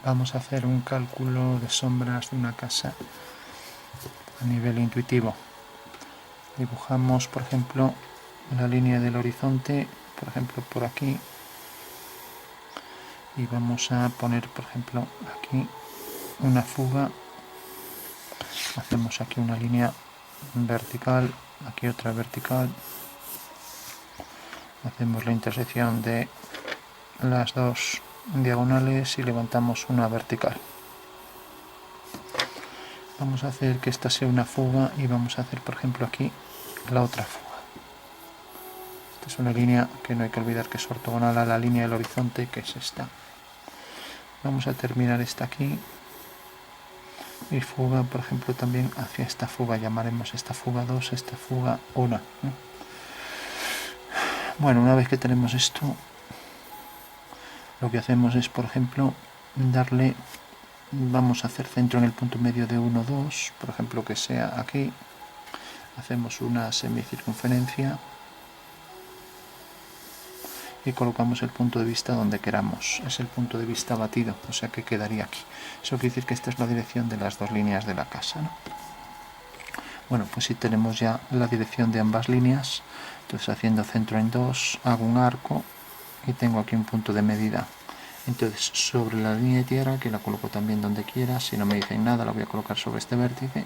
vamos a hacer un cálculo de sombras de una casa a nivel intuitivo. Dibujamos, por ejemplo, la línea del horizonte, por ejemplo, por aquí, y vamos a poner, por ejemplo, aquí una fuga. Hacemos aquí una línea vertical, aquí otra vertical. Hacemos la intersección de las dos diagonales y levantamos una vertical. Vamos a hacer que esta sea una fuga y vamos a hacer, por ejemplo, aquí la otra fuga. Esta es una línea que no hay que olvidar que es ortogonal a la línea del horizonte, que es esta. Vamos a terminar esta aquí y fuga, por ejemplo, también hacia esta fuga. Llamaremos esta fuga 2, esta fuga 1. Bueno, una vez que tenemos esto, lo que hacemos es, por ejemplo, vamos a hacer centro en el punto medio de 1, 2, por ejemplo, que sea aquí. Hacemos una semicircunferencia y colocamos el punto de vista donde queramos. Es el punto de vista batido, o sea que quedaría aquí. Eso quiere decir que esta es la dirección de las dos líneas de la casa, ¿no? Bueno, pues si tenemos ya la dirección de ambas líneas, entonces haciendo centro en 2, hago un arco y tengo aquí un punto de medida. Entonces sobre la línea de tierra, que la coloco también donde quiera, si no me dicen nada, la voy a colocar sobre este vértice,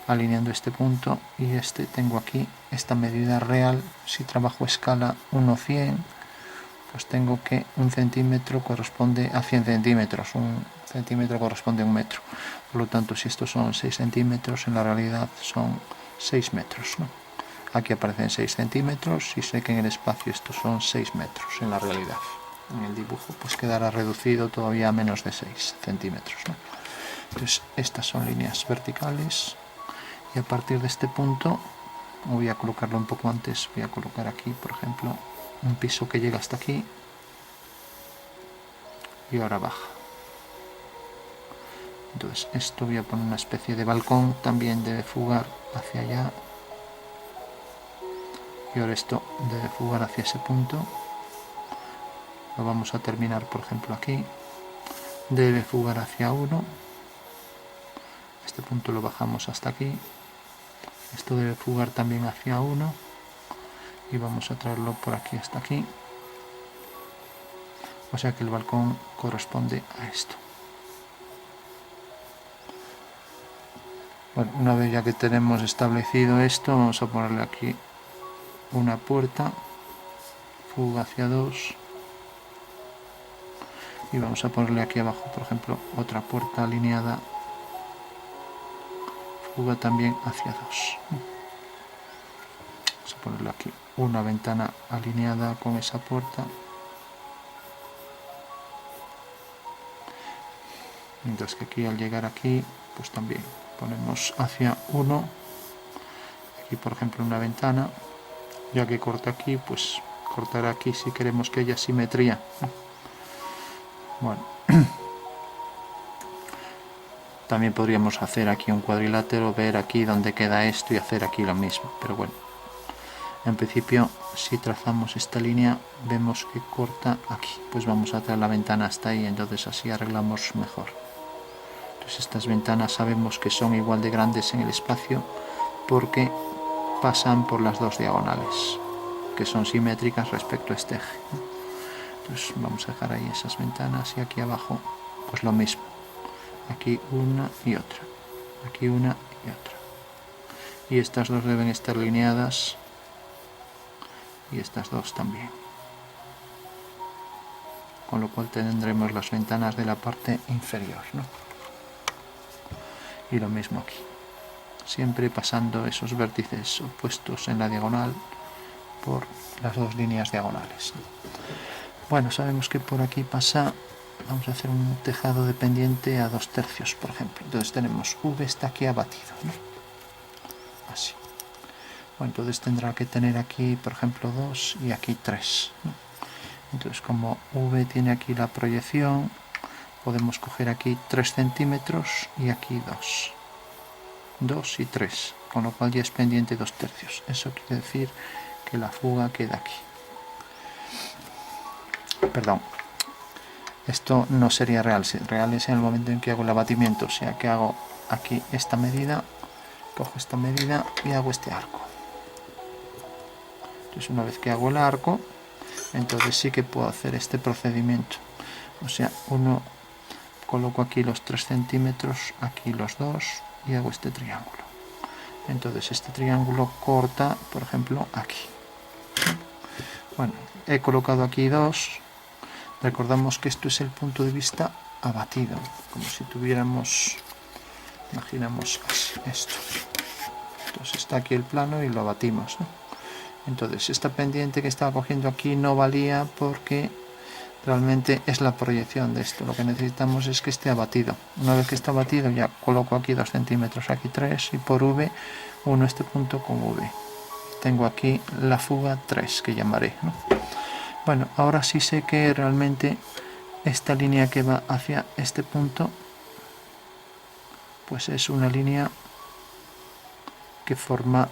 alineando este punto, y tengo aquí esta medida real. Si trabajo escala 1:100, pues tengo que 1 centímetro corresponde a 100 centímetros, 1 centímetro corresponde a 1 metro. Por lo tanto, si estos son 6 centímetros, en la realidad son 6 metros, ¿no? Aquí aparecen 6 centímetros y sé que en el espacio estos son 6 metros en la realidad. En el dibujo pues quedará reducido todavía a menos de 6 centímetros, ¿no? Entonces estas son líneas verticales, y a partir de este punto, voy a colocarlo un poco antes, voy a colocar aquí, por ejemplo, un piso que llega hasta aquí y ahora baja. Entonces esto voy a poner una especie de balcón, también debe fugar hacia allá, y ahora esto debe fugar hacia ese punto. Lo vamos a terminar, por ejemplo, aquí. Debe fugar hacia 1. Este punto lo bajamos hasta aquí. Esto debe fugar también hacia 1 y vamos a traerlo por aquí hasta aquí. O sea que el balcón corresponde a esto. Bueno, una vez ya que tenemos establecido esto, vamos a ponerle aquí una puerta, fuga hacia 2, y vamos a ponerle aquí abajo, por ejemplo, otra puerta alineada, fuga también hacia 2. Vamos a ponerle aquí una ventana alineada con esa puerta, mientras que aquí al llegar aquí pues también ponemos hacia 1, aquí por ejemplo una ventana, ya que corta aquí, pues cortar aquí si queremos que haya simetría. Bueno, también podríamos hacer aquí un cuadrilátero, ver aquí dónde queda esto y hacer aquí lo mismo, pero bueno, en principio si trazamos esta línea vemos que corta aquí, pues vamos a traer la ventana hasta ahí, entonces así arreglamos mejor. Entonces estas ventanas sabemos que son igual de grandes en el espacio porque pasan por las dos diagonales, que son simétricas respecto a este eje. Entonces vamos a dejar ahí esas ventanas, y aquí abajo pues lo mismo, aquí una y otra, aquí una y otra, y estas dos deben estar alineadas y estas dos también, con lo cual tendremos las ventanas de la parte inferior, ¿no? Y lo mismo aquí, siempre pasando esos vértices opuestos en la diagonal por las dos líneas diagonales. Bueno, sabemos que por aquí pasa, vamos a hacer un tejado de pendiente a 2/3, por ejemplo. Entonces tenemos V está aquí abatido, ¿no? Así. Bueno, entonces tendrá que tener aquí, por ejemplo, 2 y aquí 3, ¿no? Entonces como V tiene aquí la proyección, podemos coger aquí 3 centímetros y aquí 2. 2 y 3, con lo cual ya es pendiente 2/3. Eso quiere decir que la fuga queda aquí. Perdón. esto no sería real. Si real es en el momento en que hago el abatimiento, o sea que hago aquí esta medida, cojo esta medida y hago este arco. Entonces una vez que hago el arco, entonces sí que puedo hacer este procedimiento. O sea, coloco aquí los 3 centímetros, aquí los 2 y hago este triángulo. Entonces este triángulo corta, por ejemplo, aquí. Bueno, he colocado aquí 2. Recordamos que esto es el punto de vista abatido, como si tuviéramos, imaginamos así, esto. Entonces está aquí el plano y lo abatimos, ¿no? Entonces esta pendiente que estaba cogiendo aquí no valía porque realmente es la proyección de esto. Lo que necesitamos es que esté abatido. Una vez que está abatido ya coloco aquí 2 centímetros, aquí 3 y por V uno este punto con V. Tengo aquí la fuga 3 que llamaré, ¿no? Bueno, ahora sí sé que realmente esta línea que va hacia este punto pues es una línea que forma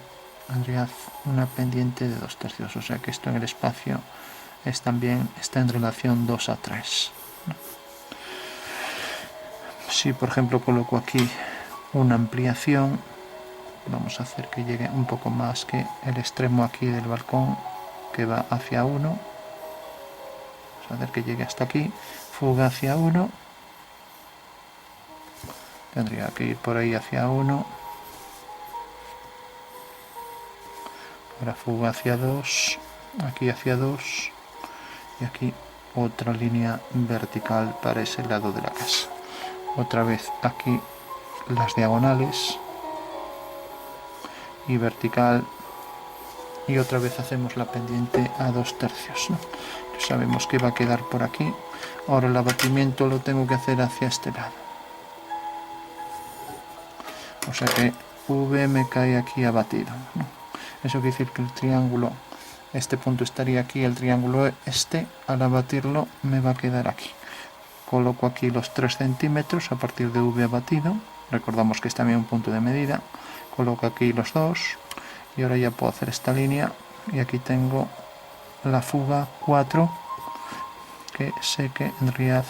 en realidad una pendiente de 2/3, o sea que esto en el espacio está en relación 2 a 3. Si por ejemplo coloco aquí una ampliación, vamos a hacer que llegue un poco más que el extremo aquí del balcón que va hacia 1, vamos a hacer que llegue hasta aquí, fuga hacia 1, tendría que ir por ahí hacia 1, ahora fuga hacia 2, aquí hacia 2 y aquí otra línea vertical para ese lado de la casa. Otra vez aquí las diagonales y vertical y otra vez hacemos la pendiente a 2/3, ¿no? Sabemos que va a quedar por aquí. Ahora el abatimiento lo tengo que hacer hacia este lado, o sea que V me cae aquí abatido, ¿no? Eso quiere decir que el triángulo, este punto estaría aquí, el triángulo este al abatirlo me va a quedar aquí. Coloco aquí los 3 centímetros a partir de V abatido, recordamos que es también un punto de medida, coloco aquí los 2 y ahora ya puedo hacer esta línea y aquí tengo la fuga 4 que sé que en realidad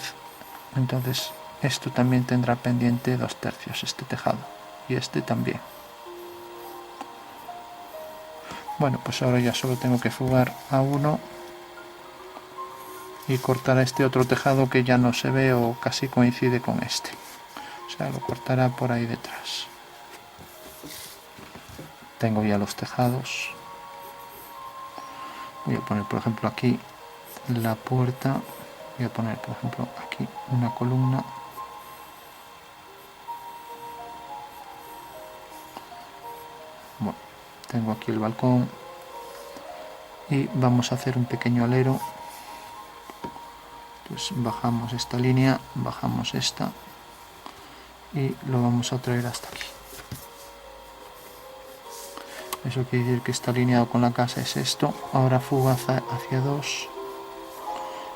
entonces esto también tendrá pendiente 2/3, este tejado y este también. Bueno, pues ahora ya solo tengo que fugar a 1 y cortar a este otro tejado que ya no se ve o casi coincide con este, o sea, lo cortará por ahí detrás. Tengo ya los tejados. Voy a poner por ejemplo aquí la puerta, voy a poner por ejemplo aquí una columna, bueno, tengo aquí el balcón y vamos a hacer un pequeño alero. Entonces bajamos esta línea, bajamos esta y lo vamos a traer hasta aquí. Eso quiere decir que está alineado con la casa, es esto. Ahora fuga hacia 2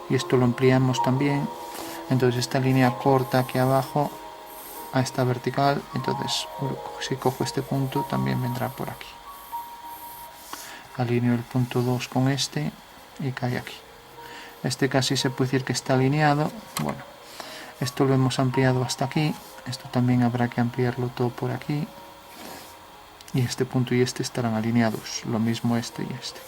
y esto lo ampliamos también. Entonces esta línea corta aquí abajo a esta vertical, entonces si cojo este punto también vendrá por aquí. Alineo el punto 2 con este y cae aquí. Este casi se puede decir que está alineado. Bueno, esto lo hemos ampliado hasta aquí, esto también habrá que ampliarlo todo por aquí y este punto y este estarán alineados, lo mismo este y este.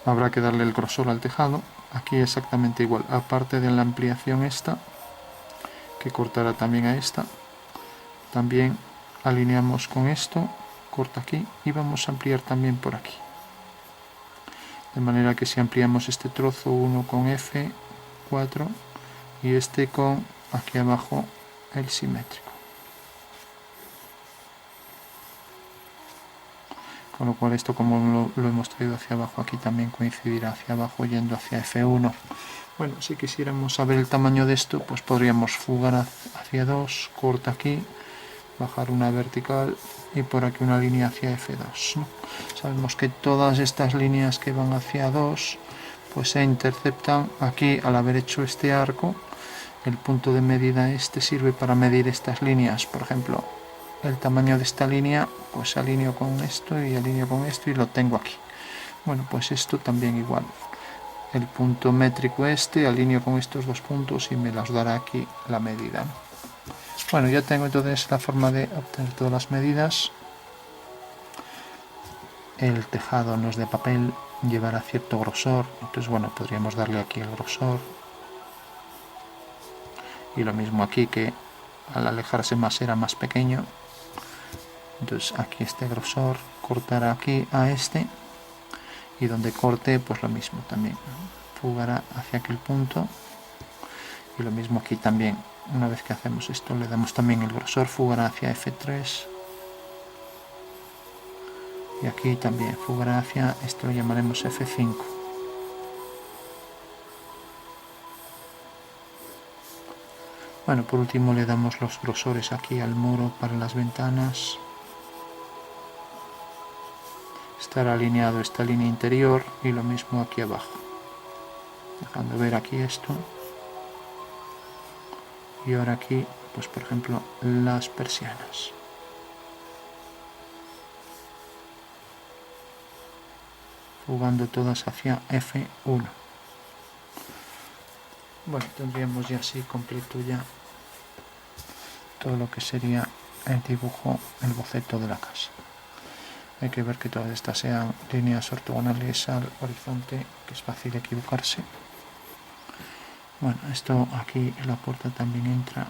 Habrá que darle el grosor al tejado, aquí exactamente igual, aparte de la ampliación esta que cortará también a esta, también alineamos con esto, corta aquí y vamos a ampliar también por aquí. De manera que si ampliamos este trozo, uno con F4 y este con aquí abajo el simétrico. Con lo cual esto, como lo hemos traído hacia abajo, aquí también coincidirá hacia abajo yendo hacia F1. Bueno, si quisiéramos saber el tamaño de esto, pues podríamos fugar hacia 2, corta aquí, bajar una vertical y por aquí una línea hacia F2, ¿no? Sabemos que todas estas líneas que van hacia 2 pues se interceptan aquí al haber hecho este arco. El punto de medida este sirve para medir estas líneas, por ejemplo el tamaño de esta línea, pues alineo con esto y alineo con esto y lo tengo aquí. Bueno, pues esto también igual, el punto métrico este, alineo con estos dos puntos y me los dará aquí la medida, ¿no? Bueno, ya tengo entonces la forma de obtener todas las medidas. El tejado no es de papel, llevará cierto grosor, entonces bueno, podríamos darle aquí el grosor. Y lo mismo aquí, que al alejarse más era más pequeño. Entonces aquí este grosor, cortará aquí a este, y donde corte pues lo mismo también, fugará hacia aquel punto, y lo mismo aquí también. Una vez que hacemos esto le damos también el grosor, fugará hacia F3, y aquí también fugará hacia, esto lo llamaremos F5. Bueno, por último le damos los grosores aquí al muro para las ventanas. Estará alineado esta línea interior y lo mismo aquí abajo, dejando ver aquí esto. Y ahora aquí, pues por ejemplo, las persianas. Fugando todas hacia F1. Bueno, tendríamos ya así completo ya todo lo que sería el dibujo, el boceto de la casa. Hay que ver que todas estas sean líneas ortogonales al horizonte, que es fácil equivocarse. Bueno, esto aquí en la puerta también entra,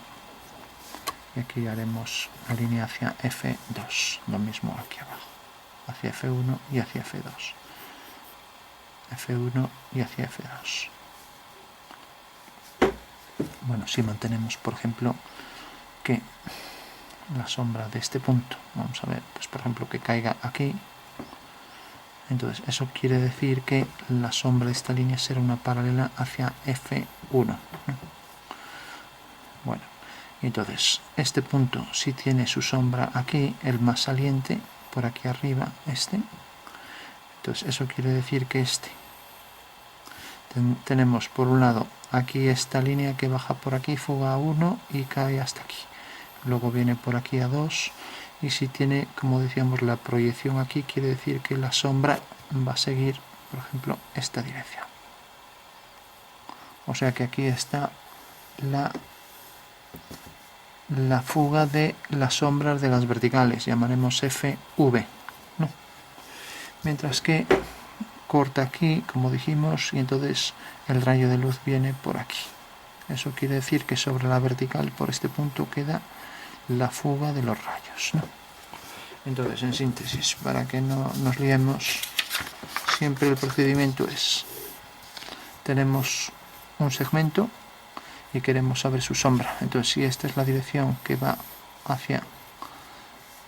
y aquí haremos la línea hacia F2, lo mismo aquí abajo, hacia F1 y hacia F2, F1 y hacia F2. Bueno, si mantenemos, por ejemplo, que la sombra de este punto, vamos a ver, pues por ejemplo que caiga aquí, entonces eso quiere decir que la sombra de esta línea será una paralela hacia F1. Bueno, entonces este punto si tiene su sombra aquí, el más saliente, por aquí arriba, este, entonces eso quiere decir que tenemos por un lado aquí esta línea que baja por aquí, fuga a 1 y cae hasta aquí. Luego viene por aquí a 2, y si tiene, como decíamos, la proyección aquí, quiere decir que la sombra va a seguir, por ejemplo, esta dirección. O sea que aquí está la fuga de las sombras de las verticales, llamaremos FV, ¿no? Mientras que corta aquí, como dijimos, y entonces el rayo de luz viene por aquí. Eso quiere decir que sobre la vertical, por este punto, queda la fuga de los rayos, ¿no? Entonces, en síntesis, para que no nos liemos, siempre el procedimiento es: tenemos un segmento y queremos saber su sombra. Entonces, si esta es la dirección que va hacia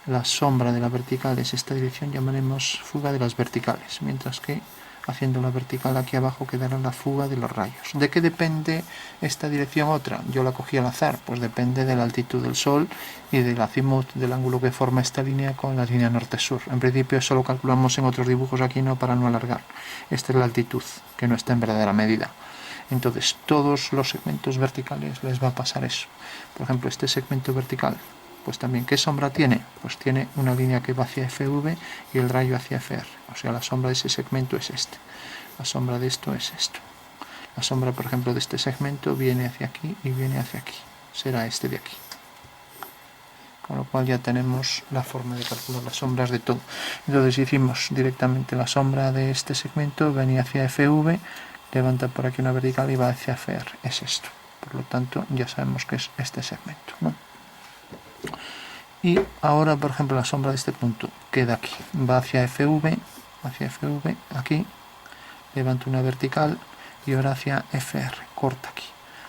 la sombra de la vertical, es esta dirección, llamaremos fuga de las verticales, mientras que haciendo la vertical aquí abajo quedará la fuga de los rayos. ¿De qué depende esta dirección otra? Yo la cogí al azar, pues depende de la altitud del sol y del azimut, del ángulo que forma esta línea con la línea norte-sur. En principio eso lo calculamos en otros dibujos aquí, no, para no alargar. Esta es la altitud, que no está en verdadera medida. Entonces todos los segmentos verticales les va a pasar eso. Por ejemplo, este segmento vertical, pues también, ¿qué sombra tiene? Pues tiene una línea que va hacia FV y el rayo hacia FR. O sea, la sombra de ese segmento es este. La sombra de esto es esto. La sombra, por ejemplo, de este segmento viene hacia aquí y viene hacia aquí. Será este de aquí. Con lo cual ya tenemos la forma de calcular las sombras de todo. Entonces hicimos directamente la sombra de este segmento, venía hacia FV, levanta por aquí una vertical y va hacia FR. Es esto. Por lo tanto, ya sabemos que es este segmento, ¿no? Y ahora, por ejemplo, la sombra de este punto queda aquí, va hacia FV, aquí, levanta una vertical y ahora hacia FR, corta aquí.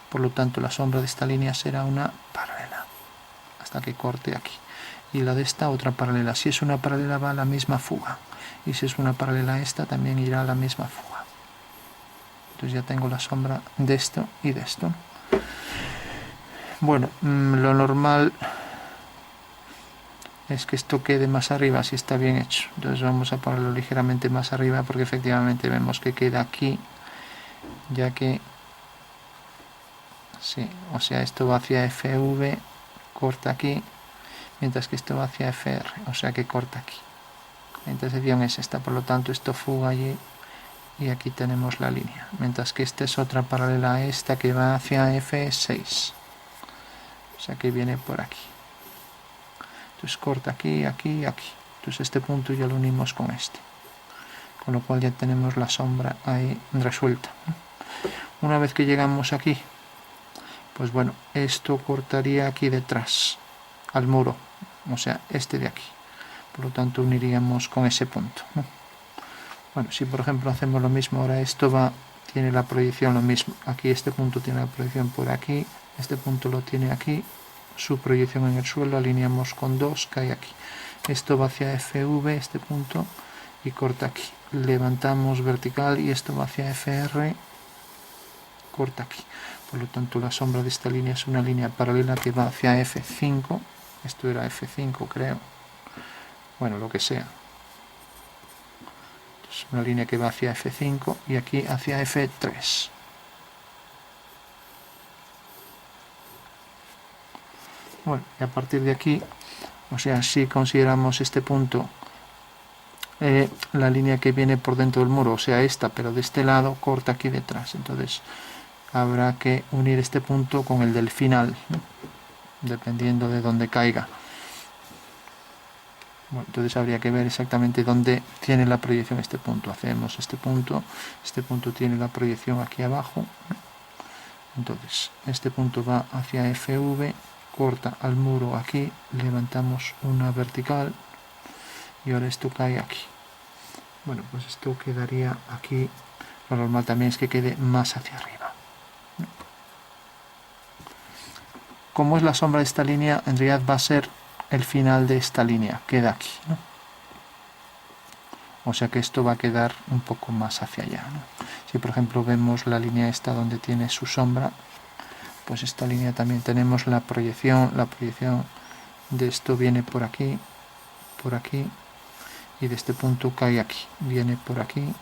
Por lo tanto, la sombra de esta línea será una paralela, hasta que corte aquí. Y la de esta otra paralela. Si es una paralela va a la misma fuga. Y si es una paralela a esta, también irá a la misma fuga. Entonces ya tengo la sombra de esto y de esto. Bueno, lo normal es que esto quede más arriba si está bien hecho. Entonces vamos a ponerlo ligeramente más arriba, porque efectivamente vemos que queda aquí, ya que sí, o sea, esto va hacia FV, corta aquí, mientras que esto va hacia FR, o sea que corta aquí. La intersección es esta, por lo tanto esto fuga allí y aquí tenemos la línea, mientras que esta es otra paralela a esta que va hacia F6, o sea que viene por aquí. Entonces corta aquí, aquí y aquí. Entonces este punto ya lo unimos con este, con lo cual ya tenemos la sombra ahí resuelta. Una vez que llegamos aquí, pues bueno, esto cortaría aquí detrás al muro, o sea, este de aquí. Por lo tanto uniríamos con ese punto, ¿no? Bueno, si por ejemplo hacemos lo mismo, ahora esto tiene la proyección lo mismo. Aquí este punto tiene la proyección por aquí, este punto lo tiene aquí, su proyección en el suelo, alineamos con 2, cae aquí. Esto va hacia FV, este punto, y corta aquí. Levantamos vertical y esto va hacia FR, corta aquí. Por lo tanto, la sombra de esta línea es una línea paralela que va hacia F5. Esto era F5, creo. Bueno, lo que sea. Es una línea que va hacia F5 y aquí hacia F3. Bueno, y a partir de aquí, o sea, si consideramos este punto la línea que viene por dentro del muro, o sea, esta, pero de este lado, corta aquí detrás. Entonces, habrá que unir este punto con el del final, ¿no? Dependiendo de dónde caiga. Bueno, entonces habría que ver exactamente dónde tiene la proyección este punto. Hacemos este punto tiene la proyección aquí abajo. Entonces, este punto va hacia FV, corta al muro aquí, levantamos una vertical y ahora esto cae aquí. Bueno, pues esto quedaría aquí. Lo normal también es que quede más hacia arriba. Como es la sombra de esta línea, en realidad va a ser el final de esta línea, queda aquí, ¿no? O sea que esto va a quedar un poco más hacia allá, ¿no? Si por ejemplo vemos la línea esta donde tiene su sombra, pues esta línea también tenemos la proyección de esto viene por aquí, y de este punto cae aquí, viene por aquí.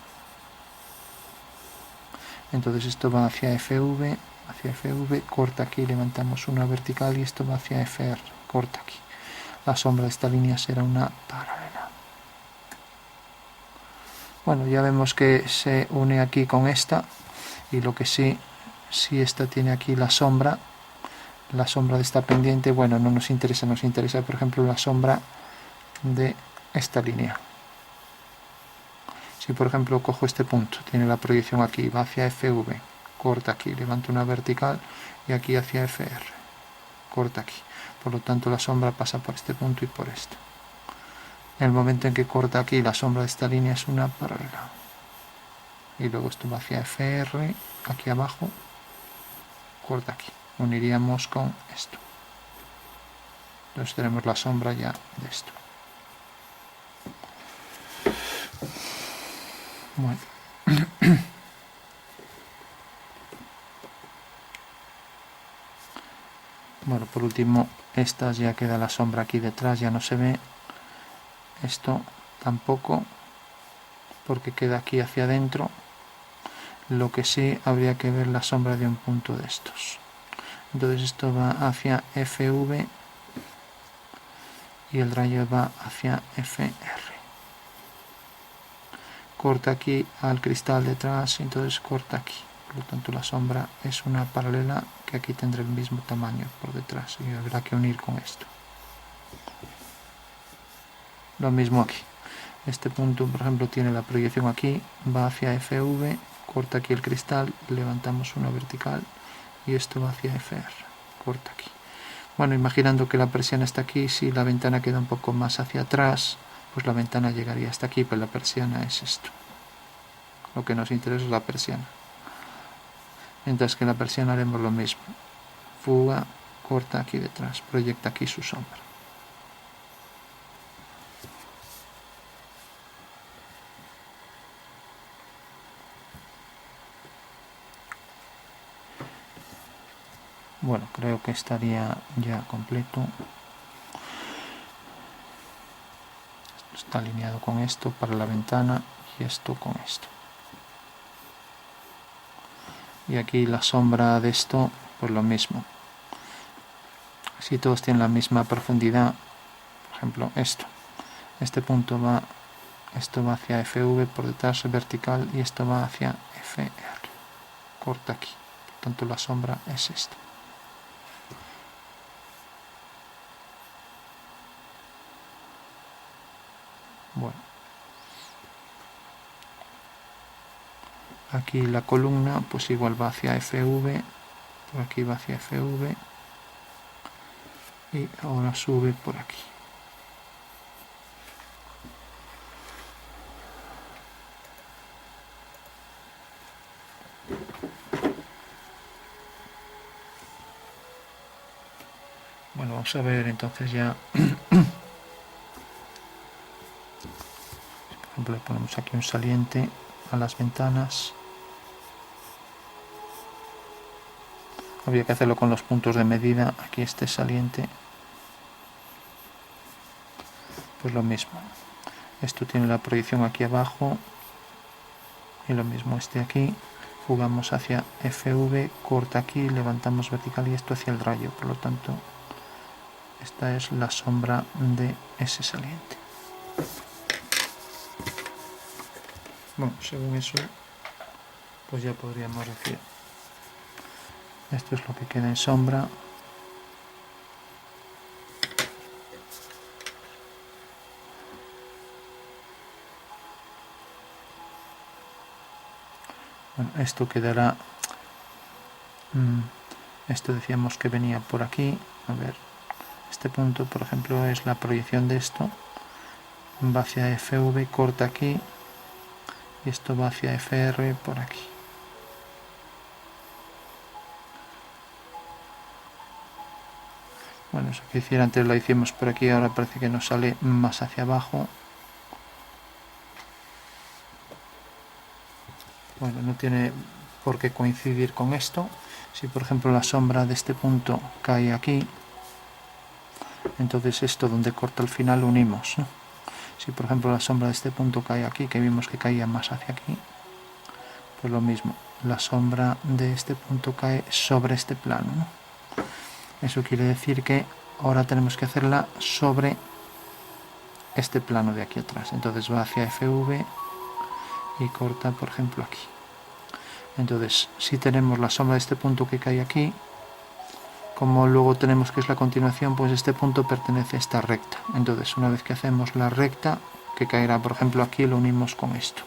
Entonces esto va hacia FV, corta aquí, levantamos una vertical y esto va hacia FR, corta aquí. La sombra de esta línea será una paralela. Bueno, ya vemos que se une aquí con esta, y lo que sí, si esta tiene aquí la sombra de esta pendiente, bueno, no nos interesa, por ejemplo la sombra de esta línea. Si por ejemplo cojo este punto, tiene la proyección aquí, va hacia FV, corta aquí, levanto una vertical y aquí hacia FR, corta aquí. Por lo tanto la sombra pasa por este punto y por esto. En el momento en que corta aquí, la sombra de esta línea es una paralela. Y luego esto va hacia FR, aquí abajo, corta aquí. Uniríamos con esto. Entonces tenemos la sombra ya de esto. Bueno. Bueno, por último, estas ya queda la sombra aquí detrás, ya no se ve. Esto tampoco, porque queda aquí hacia adentro. Lo que sí, habría que ver la sombra de un punto de estos. Entonces esto va hacia FV y el rayo va hacia FR. Corta aquí al cristal detrás, entonces corta aquí. Por lo tanto la sombra es una paralela que aquí tendrá el mismo tamaño por detrás y habrá que unir con esto. Lo mismo aquí. Este punto, por ejemplo, tiene la proyección aquí, va hacia FV, corta aquí el cristal, levantamos una vertical y esto va hacia FR, corta aquí. Bueno, imaginando que la persiana está aquí, si la ventana queda un poco más hacia atrás, pues la ventana llegaría hasta aquí, pero la persiana es esto. Lo que nos interesa es la persiana. Mientras que la persiana haremos lo mismo. Fuga, corta aquí detrás, proyecta aquí su sombra. Bueno, creo que estaría ya completo. Esto está alineado con esto para la ventana y esto con esto. Y aquí la sombra de esto, pues lo mismo. Si todos tienen la misma profundidad, por ejemplo esto, este punto va esto va hacia FV, por detrás vertical, y esto va hacia FR. Corta aquí. Por tanto, la sombra es esto. Bueno. Aquí la columna, pues igual va hacia FV, por aquí va hacia FV, y ahora sube por aquí. Bueno, vamos a ver entonces ya, por ejemplo, le ponemos aquí un saliente a las ventanas. Habría que hacerlo con los puntos de medida. Aquí este saliente, pues lo mismo. Esto tiene la proyección aquí abajo, y lo mismo este aquí. Jugamos hacia FV, corta aquí, levantamos vertical y esto hacia el rayo. Por lo tanto, esta es la sombra de ese saliente. Bueno, según eso, pues ya podríamos decir, esto es lo que queda en sombra. Bueno, esto quedará, esto decíamos que venía por aquí. A ver, este punto, por ejemplo, es la proyección de esto, va hacia FV, corta aquí, y esto va hacia FR por aquí. Bueno, eso que hiciera antes lo hicimos por aquí, ahora parece que nos sale más hacia abajo. Bueno, no tiene por qué coincidir con esto. Si por ejemplo la sombra de este punto cae aquí, entonces esto donde corta el final lo unimos, ¿no? Si por ejemplo la sombra de este punto cae aquí, que vimos que caía más hacia aquí, pues lo mismo, la sombra de este punto cae sobre este plano, ¿no? Eso quiere decir que ahora tenemos que hacerla sobre este plano de aquí atrás. Entonces va hacia FV y corta, por ejemplo, aquí. Entonces, si tenemos la sombra de este punto que cae aquí, como luego tenemos que es la continuación, pues este punto pertenece a esta recta. Entonces, una vez que hacemos la recta, que caerá, por ejemplo, aquí, lo unimos con esto.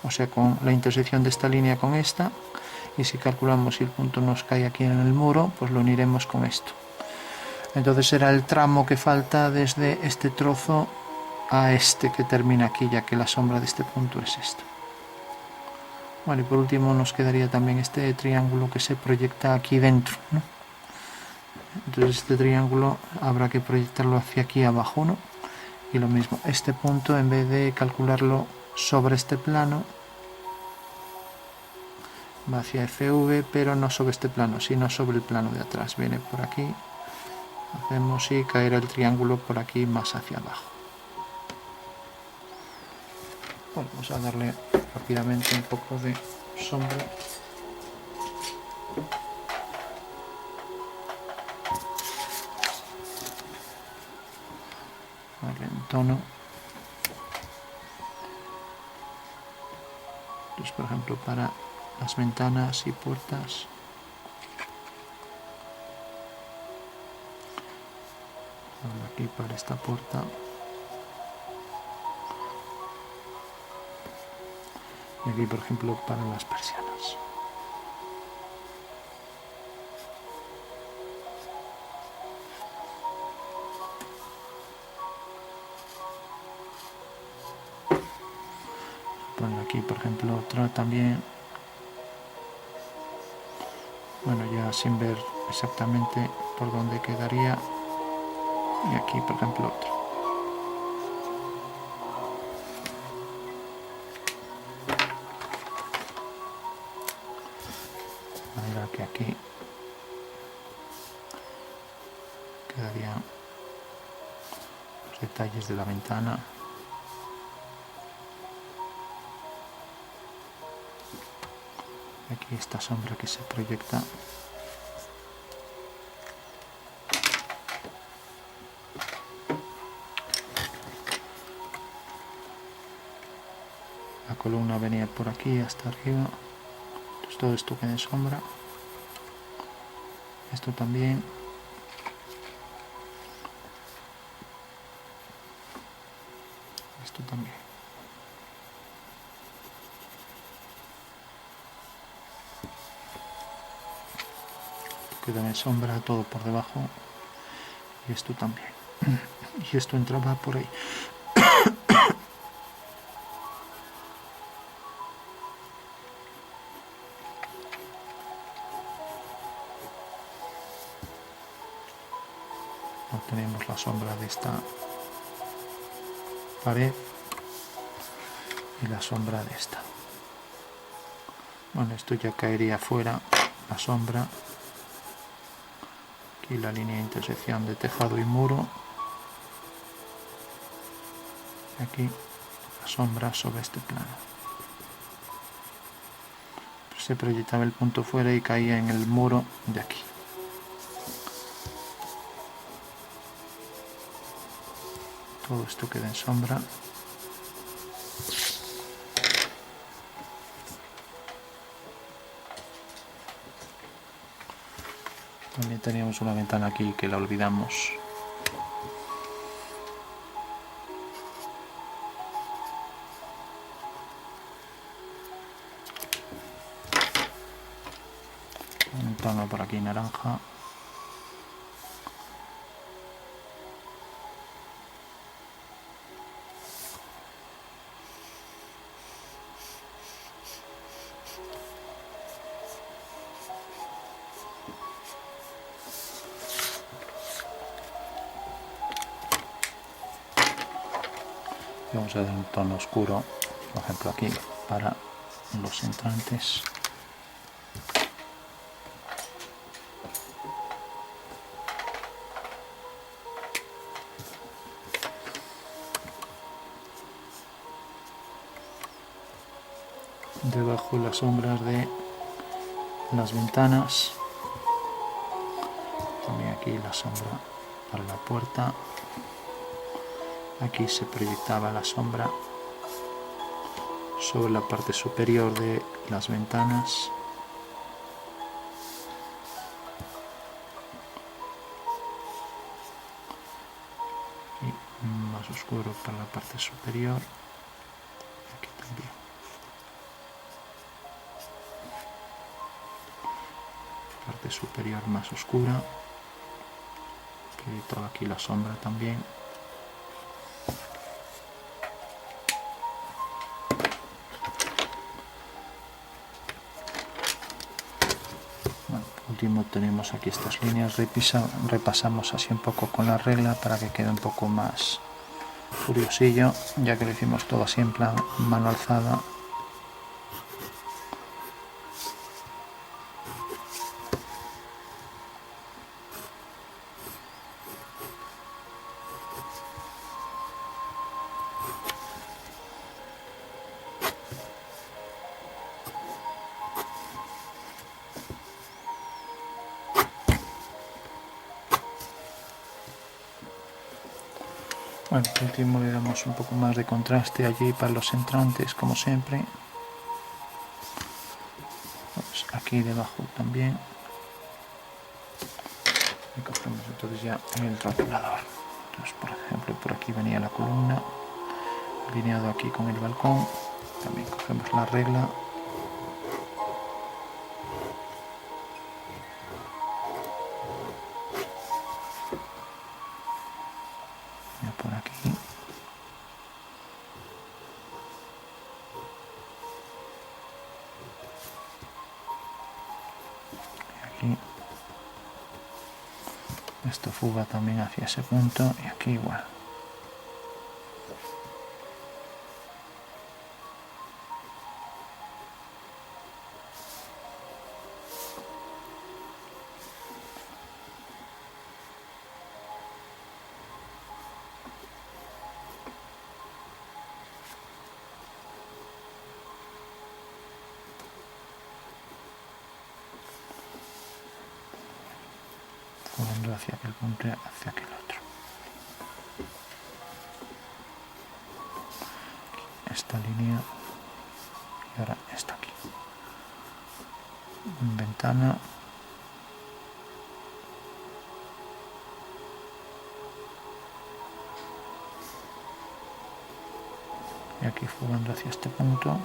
O sea, con la intersección de esta línea con esta, y si calculamos si el punto nos cae aquí en el muro, pues lo uniremos con esto. Entonces será el tramo que falta desde este trozo a este que termina aquí, ya que la sombra de este punto es esto. Bueno, y por último nos quedaría también este triángulo que se proyecta aquí dentro, ¿no? Entonces este triángulo habrá que proyectarlo hacia aquí abajo, ¿no? Y lo mismo, este punto, en vez de calcularlo sobre este plano, va hacia FV, pero no sobre este plano, sino sobre el plano de atrás. Viene por aquí, hacemos y caerá el triángulo por aquí más hacia abajo. Bueno, vamos a darle rápidamente un poco de sombra. Darle un tono. Entonces, por ejemplo, para las ventanas y puertas, aquí para esta puerta, y aquí por ejemplo para las persianas. Pongo aquí por ejemplo otra también, bueno, ya sin ver exactamente por dónde quedaría, y aquí por ejemplo otra. De manera que aquí quedarían los detalles de la ventana. Aquí esta sombra que se proyecta. columna venía por aquí hasta arriba. Entonces todo esto queda en sombra. Esto también. Esto también. Queda en sombra todo por debajo. Y esto también. Y esto entraba por ahí. Tenemos la sombra de esta pared y la sombra de esta. Bueno, esto ya caería fuera, la sombra. Aquí la línea de intersección de tejado y muro. Y aquí la sombra sobre este plano. Se proyectaba el punto fuera y caía en el muro de aquí. Todo esto queda en sombra. También teníamos una ventana aquí que la olvidamos. Un tono por aquí naranja. Vamos a dar un tono oscuro, por ejemplo aquí, para los entrantes. Debajo las sombras de las ventanas. También aquí la sombra para la puerta. Aquí se proyectaba la sombra sobre la parte superior de las ventanas. Y más oscuro para la parte superior. Aquí también. Parte superior más oscura. Proyectaba aquí la sombra también. Último tenemos aquí estas líneas, repasamos así un poco con la regla para que quede un poco más curiosillo, ya que lo hicimos todo así en plan mano alzada. Bueno, por último le damos un poco más de contraste allí para los entrantes, como siempre. Pues aquí debajo también. Y cogemos entonces ya el rotulador. Entonces, por ejemplo, por aquí venía la columna, alineado aquí con el balcón. También cogemos la regla. Por aquí. Aquí. Esto fuga también hacia ese punto y aquí igual. Fugando hacia aquel punto y hacia aquel otro. Esta línea ventana. Y aquí fugando hacia este punto.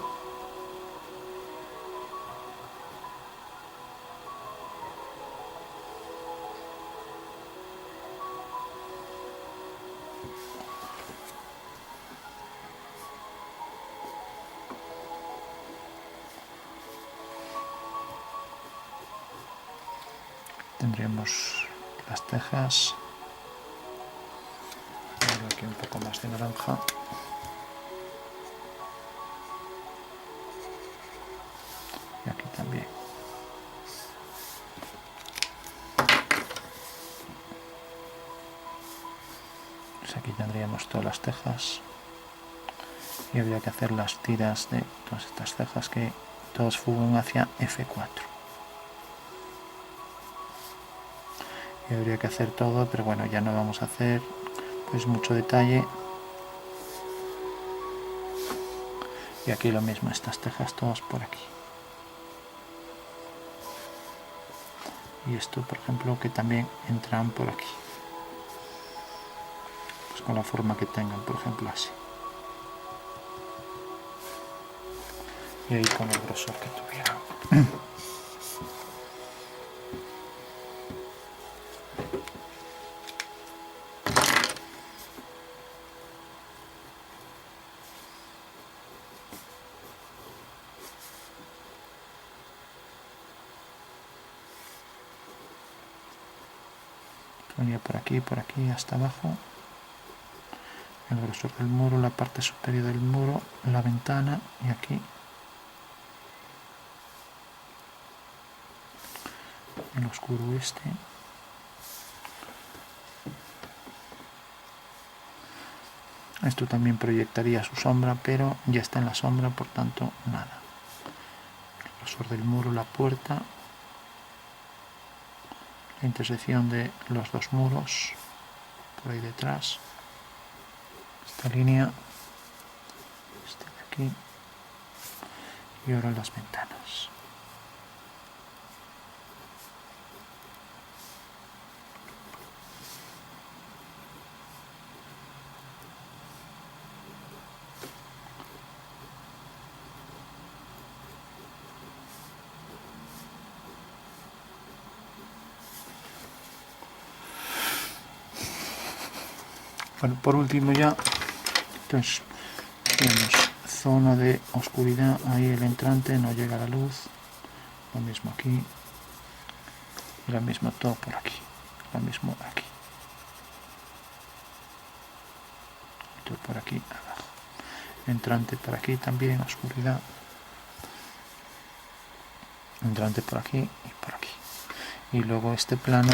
Tendríamos las tejas. Aquí un poco más de naranja. Y aquí también. Pues aquí tendríamos todas las tejas. Y habría que hacer las tiras de todas estas tejas que todos fugan hacia F4. Y habría que hacer todo, pero bueno, ya no vamos a hacer pues mucho detalle. Y aquí lo mismo, estas tejas todas por aquí. Y esto, por ejemplo, que también entran por aquí. Pues con la forma que tengan, por ejemplo, así. Y ahí con el grosor que tuvieran. Ponía por aquí, hasta abajo. El grosor del muro, la parte superior del muro, la ventana y aquí. El oscuro este. Esto también proyectaría su sombra, pero ya está en la sombra, por tanto, nada. El grosor del muro, la puerta. La intersección de los dos muros, por ahí detrás. Esta línea. Este de aquí. Y ahora las ventanas. Bueno, por último ya, entonces tenemos zona de oscuridad, ahí el entrante, no llega la luz, lo mismo aquí, y lo mismo todo por aquí, lo mismo aquí, y todo por aquí abajo, entrante por aquí también, oscuridad, entrante por aquí y por aquí, y luego este plano.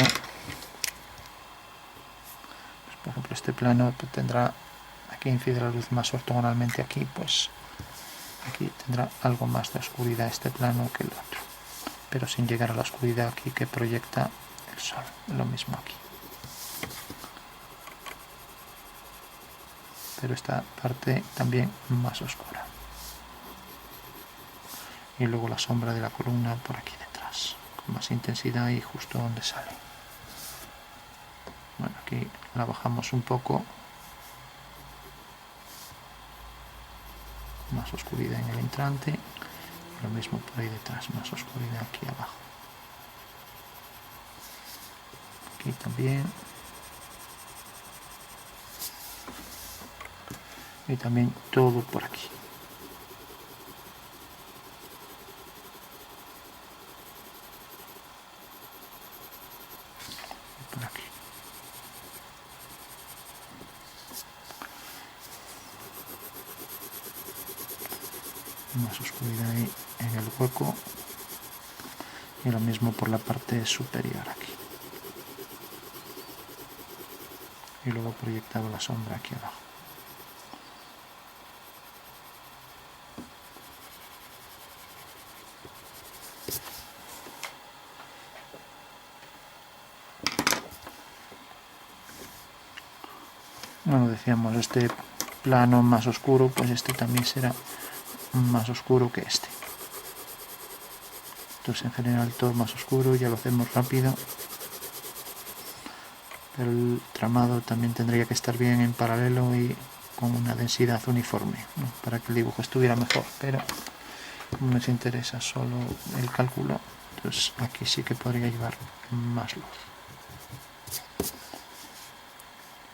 Por ejemplo, este plano pues, tendrá, aquí incide la luz más ortogonalmente, aquí pues aquí tendrá algo más de oscuridad este plano que el otro, pero sin llegar a la oscuridad aquí que proyecta el sol, lo mismo aquí. Pero esta parte también más oscura. Y luego la sombra de la columna por aquí detrás, con más intensidad y justo donde sale. Bueno, aquí la bajamos un poco, más oscuridad en el entrante, y lo mismo por ahí detrás, más oscuridad aquí abajo. Aquí también. Y también todo por aquí. Y por aquí. Más oscuridad ahí en el hueco. Y lo mismo por la parte superior aquí. Y luego proyectado la sombra aquí abajo. Bueno, decíamos, este plano más oscuro, pues este también será más oscuro que este. Entonces en general todo más oscuro, ya lo hacemos rápido. El tramado también tendría que estar bien en paralelo y con una densidad uniforme, ¿no? Para que el dibujo estuviera mejor, pero como nos interesa solo el cálculo, entonces aquí sí que podría llevar más luz.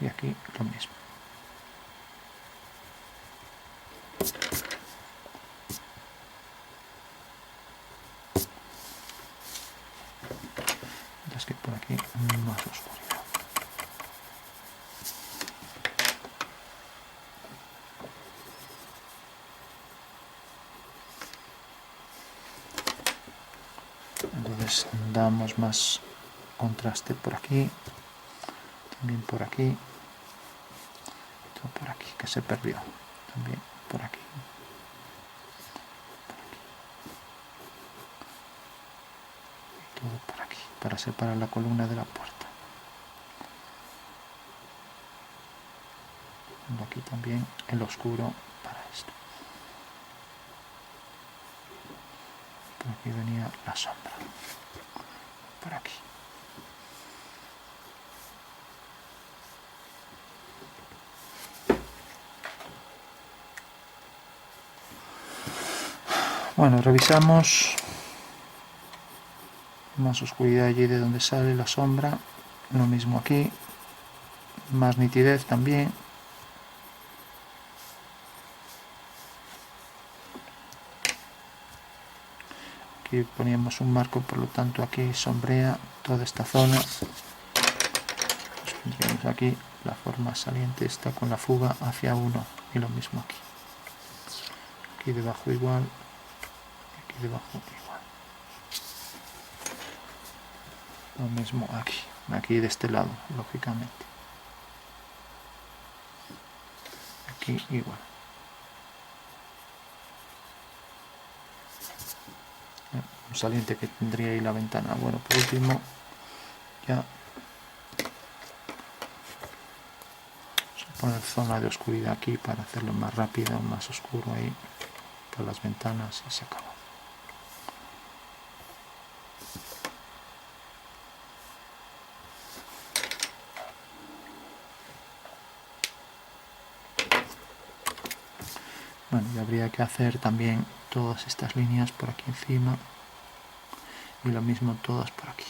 Y aquí lo mismo. Es que por aquí más oscuridad. Entonces damos más contraste por aquí, también por aquí, todo por aquí, que se perdió, también por aquí. Todo por aquí, para separar la columna de la puerta. Y aquí también el oscuro para esto. Por aquí venía la sombra. Por aquí. Bueno, revisamos. Más oscuridad allí de donde sale la sombra. Lo mismo aquí. Más nitidez también. Aquí poníamos un marco, por lo tanto aquí sombrea toda esta zona. Pues aquí la forma saliente está con la fuga hacia 1 y lo mismo aquí. Aquí debajo igual, aquí debajo igual. Lo mismo aquí de este lado, lógicamente. Aquí igual. Un saliente que tendría ahí la ventana. Bueno, por último, ya poner zona de oscuridad aquí para hacerlo más rápido, más oscuro ahí por las ventanas y se acabó. Bueno, y habría que hacer también todas estas líneas por aquí encima y lo mismo todas por aquí.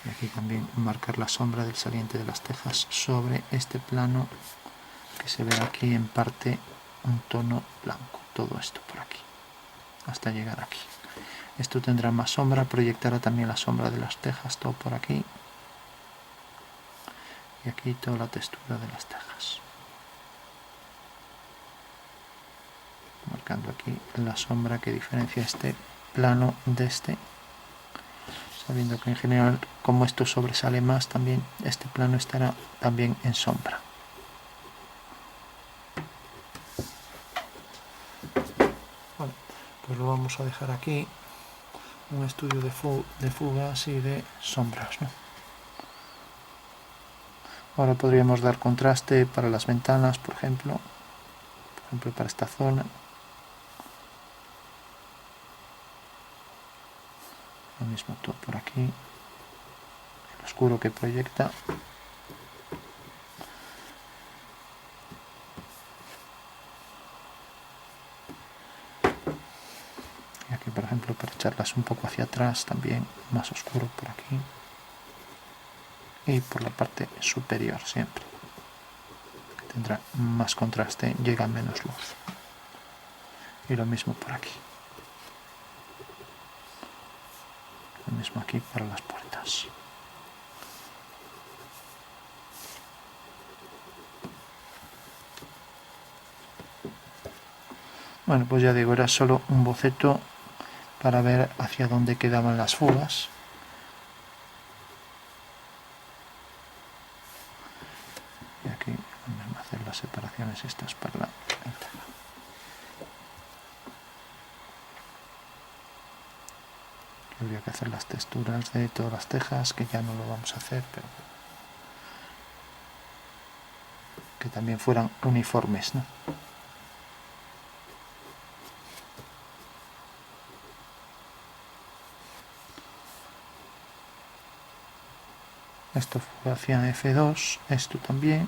Y aquí también marcar la sombra del saliente de las tejas sobre este plano que se ve aquí en parte un tono blanco, todo esto por aquí, hasta llegar aquí. Esto tendrá más sombra, proyectará también la sombra de las tejas, todo por aquí. Y aquí toda la textura de las tejas. Marcando aquí la sombra que diferencia este plano de este. Sabiendo que en general, como esto sobresale más, también este plano estará también en sombra. Bueno, pues lo vamos a dejar aquí. Un estudio de fugas y de sombras, ¿no? Ahora podríamos dar contraste para las ventanas, por ejemplo para esta zona. Lo mismo todo por aquí. El oscuro que proyecta. Y aquí, por ejemplo, para echarlas un poco hacia atrás, también más oscuro por aquí. Y por la parte superior siempre. Tendrá más contraste, llega menos luz. Y lo mismo por aquí. Lo mismo aquí para las puertas. Bueno, pues ya digo, era solo un boceto para ver hacia dónde quedaban las fugas. Y aquí vamos a hacer las separaciones estas para la ventana. Habría que hacer las texturas de todas las tejas, que ya no lo vamos a hacer, pero que también fueran uniformes, ¿no? esto fuga hacia F2, esto también,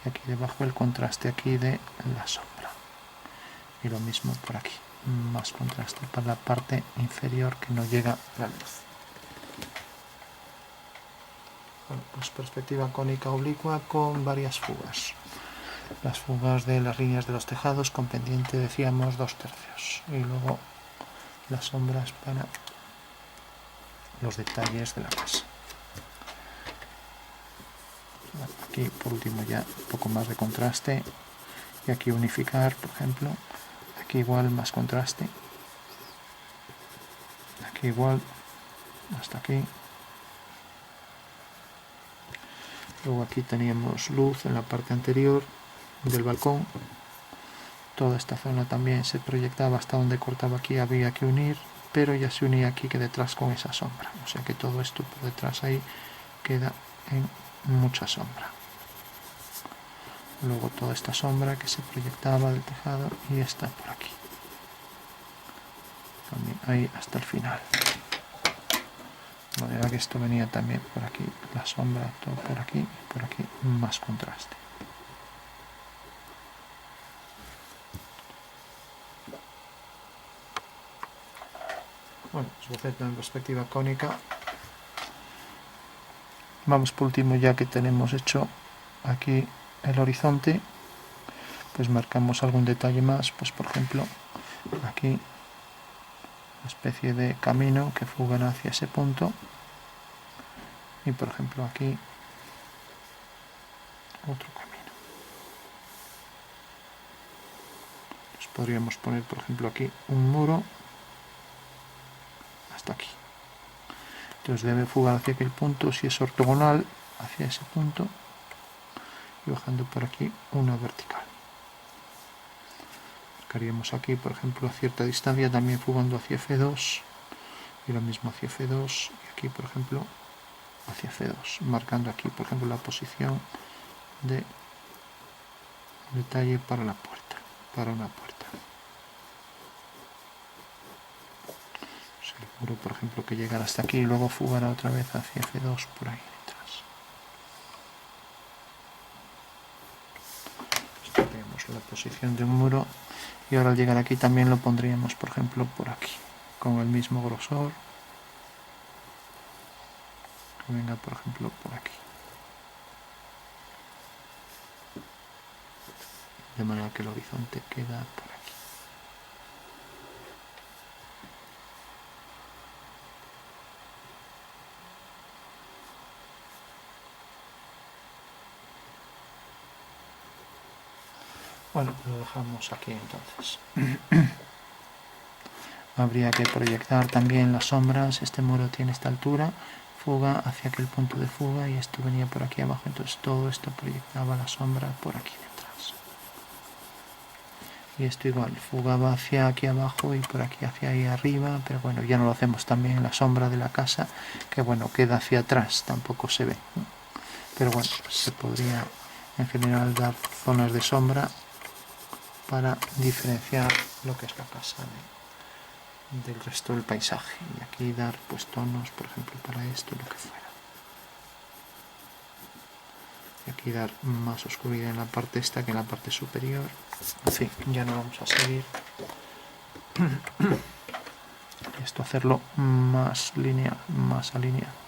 y aquí debajo el contraste aquí de la sombra, y lo mismo por aquí, más contraste para la parte inferior que no llega la luz. Bueno, pues perspectiva cónica oblicua con varias fugas. Las fugas de las líneas de los tejados con pendiente, decíamos, 2/3, y luego las sombras para los detalles de la casa. Aquí por último ya un poco más de contraste, y aquí unificar, por ejemplo, aquí igual más contraste, aquí igual, hasta aquí. Luego aquí teníamos luz en la parte anterior del balcón, toda esta zona también se proyectaba hasta donde cortaba aquí, había que unir, pero ya se unía aquí que detrás con esa sombra, o sea que todo esto por detrás ahí queda en mucha sombra. Luego toda esta sombra que se proyectaba del tejado, y esta por aquí también ahí hasta el final, de manera que esto venía también por aquí, la sombra, todo por aquí y por aquí más contraste. Bueno, boceto en perspectiva cónica. Vamos por último, ya que tenemos hecho aquí el horizonte, pues marcamos algún detalle más, pues por ejemplo aquí una especie de camino que fugan hacia ese punto, y por ejemplo aquí otro camino. Pues podríamos poner por ejemplo aquí un muro hasta aquí. Entonces debe fugar hacia aquel punto, si es ortogonal, hacia ese punto, y bajando por aquí una vertical. Marcaríamos aquí, por ejemplo, a cierta distancia, también fugando hacia F2, y lo mismo hacia F2, y aquí, por ejemplo, hacia F2, marcando aquí, por ejemplo, la posición de detalle para la puerta, para una puerta. El muro, por ejemplo, que llegara hasta aquí y luego fugará otra vez hacia F2 por ahí detrás. Tenemos la posición de un muro, y ahora al llegar aquí también lo pondríamos, por ejemplo, por aquí, con el mismo grosor, que venga, por ejemplo, por aquí. De manera que el horizonte queda por aquí. Bueno, lo dejamos aquí entonces. Habría que proyectar también las sombras. Este muro tiene esta altura, fuga hacia aquel punto de fuga, y esto venía por aquí abajo, entonces todo esto proyectaba la sombra por aquí detrás. Y esto igual, fugaba hacia aquí abajo y por aquí hacia ahí arriba, pero bueno, ya no lo hacemos también en la sombra de la casa, que bueno, queda hacia atrás, tampoco se ve, ¿no? Pero bueno, se podría en general dar zonas de sombra para diferenciar lo que es la casa del resto del paisaje, y aquí dar pues tonos, por ejemplo, para esto, lo que fuera, y aquí dar más oscuridad en la parte esta que en la parte superior. En fin, ya no vamos a seguir. Esto hacerlo más lineal, más alineado.